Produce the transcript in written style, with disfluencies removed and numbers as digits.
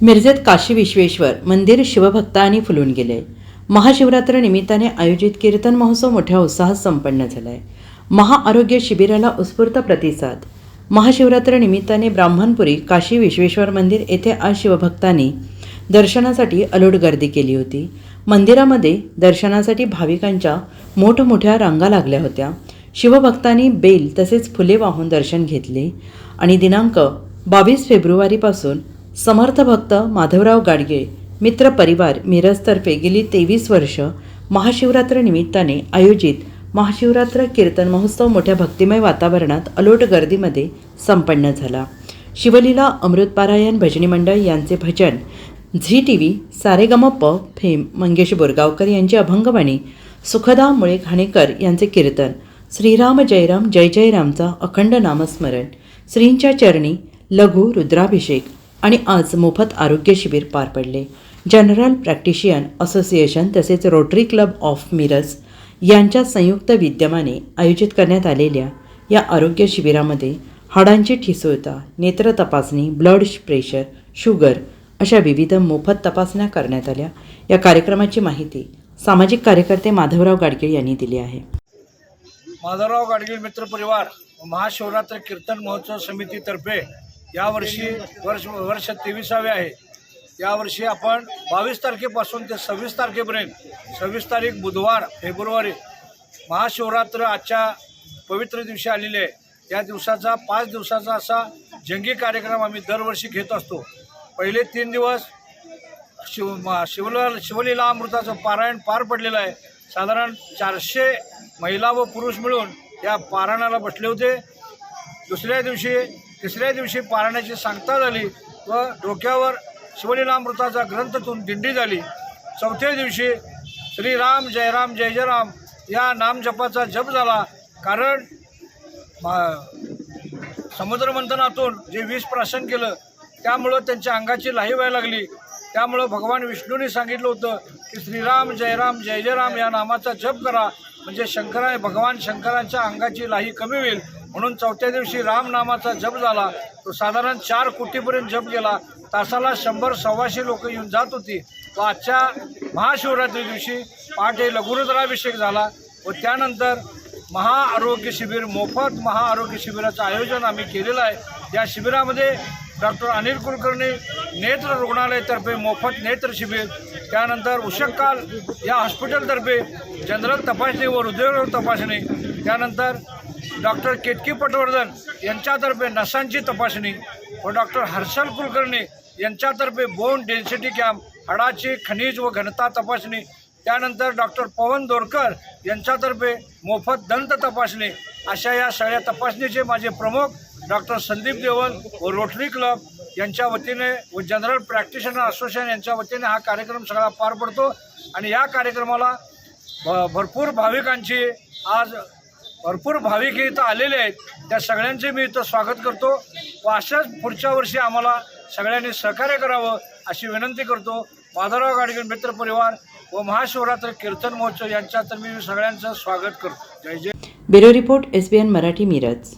मिरजेत काशी विश्वेश्वर मंदिर शिवभक्तांनी फुलून गेले। महाशिवरात्र निमित्ताने आयोजित कीर्तन महोत्सव मोठ्या उत्साहात संपन्न झालाय। महाआरोग्य शिबिराला उत्स्फूर्त प्रतिसाद। महाशिवरात्र निमित्ताने ब्राह्मणपुरी काशी विश्वेश्वर मंदिर येथे आज शिवभक्तांनी दर्शनासाठी अलोट गर्दी केली होती। मंदिरामध्ये दर्शनासाठी भाविकांच्या मोठमोठ्या रांगा लागल्या होत्या। शिवभक्तांनी बेल तसेच फुले वाहून दर्शन घेतले आणि दिनांक 22 फेब्रुवारीपासून समर्थ भक्त माधवराव गाडगे मित्र परिवार मिरजतर्फे गेली 23 वर्ष महाशिवरात्र निमित्ताने आयोजित महाशिवरात्र कीर्तन महोत्सव मोठ्या भक्तिमय वातावरणात अलोट गर्दीमध्ये संपन्न झाला। शिवलीला अमृतपारायण भजनी मंडळ यांचे भजन, झी टीव्ही, सारेगमप फेम मंगेश बोरगावकर यांची अभंगवाणी, सुखदा मुळे घाणेकर यांचे कीर्तन, श्रीराम जयराम जय जय रामचा अखंड नामस्मरण, श्रींच्या चरणी लघु रुद्राभिषेक आणि आज मोफत आरोग्य शिबिर पार पडले। जनरल प्रॅक्टिशियन असोसिएशन तसेच रोटरी क्लब ऑफ मिरज यांच्या संयुक्त विद्यमाने आयोजित करण्यात आलेल्या या आरोग्य शिबिरामध्ये हाडांची ठिसूळता, नेत्र तपासणी, ब्लड प्रेशर, शुगर अशा विविध मोफत तपासण्या करण्यात आल्या। या कार्यक्रमाची माहिती सामाजिक कार्यकर्ते माधवराव गाडगे यांनी दिली आहे। माधवराव गाडगे मित्र परिवार महाशिवरात्र कीर्तन महोत्सव समितीतर्फे यावर्षी वर्ष 23वे आहे। यावर्षी आपण 22 तारखेपासून ते 26 तारखेपर्यंत 26 तारीख बुधवार फेब्रुवारी महाशिवरात्र आजच्या पवित्र दिवशी आलेले आहे। या दिवसाचा 5 दिवसाचा असा जंगी कार्यक्रम आम्ही दरवर्षी घेत असतो। पहिले 3 दिवस शिवलीला अमृताचं पारायण पार पडलेलं आहे। साधारण 400 महिला व पुरुष मिळून या पारायणाला बसले होते। तिसऱ्या दिवशी पारायणाची सांगता झाली व डोक्यावर शिवलीलामृताचा ग्रंथातून दिंडी झाली। चौथ्या दिवशी श्रीराम जयराम जय जय राम या नामजपाचा जप झाला। कारण समुद्रमंथनातून जे विष प्राशन केलं त्यामुळं त्यांच्या अंगाची लाही व्हायला लागली। त्यामुळं भगवान विष्णूंनी सांगितलं होतं की श्रीराम जयराम जय जय राम या नामाचा जप करा, म्हणजे भगवान शंकरांच्या अंगाची लाही कमी होईल। म्हणून चौथ्या दिवशी राम नामाचा जप झाला। तो साधारण 4 कोटीपर्यंत जप गेला। तासाला 100-125 लोक येऊन जात होती। व आजच्या महाशिवरात्री दिवशी पहाटे लघुरुद्राभिषेक झाला व त्यानंतर महाआरोग्य शिबिर, मोफत महाआरोग्य शिबिराचं आयोजन आम्ही केलेलं आहे। या शिबिरामध्ये डॉक्टर अनिल कुलकर्णी नेत्र रुग्णालयातर्फे मोफत नेत्र शिबिर, त्यानंतर उशक्काल या हॉस्पिटलतर्फे जनरल तपासणी व हृदयरोग तपासणी, त्यानंतर डॉक्टर केतकी पटवर्धन यांच्यातर्फे नसांची तपासणी व डॉक्टर हर्षल कुलकर्णी यांच्यातर्फे बोन डेन्सिटी कॅम्प, हाडाची खनिज व घनता तपासणी, त्यानंतर डॉक्टर पवन दोरकर यांच्यातर्फे मोफत दंत तपासणी, अशा या सगळ्या तपासणीचे माझे प्रमुख डॉक्टर संदीप देवल व रोटरी क्लब यांच्या वतीने व जनरल प्रॅक्टिशनर असोसिएशन यांच्या वतीने हा कार्यक्रम सगळा पार पडतो। आणि या कार्यक्रमाला भरपूर भाविक इथं आलेले आहेत। त्या सगळ्यांचे मी इथं स्वागत करतो व अशाच पुढच्या वर्षी आम्हाला सगळ्यांनी सहकार्य करावं अशी विनंती करतो। माधवराव गाडगे मित्र परिवार व महाशिवरात्र कीर्तन महोत्सव यांच्या तर मी सगळ्यांचं स्वागत करतो। जय जय। Bureau report SBN Marathi Miraj.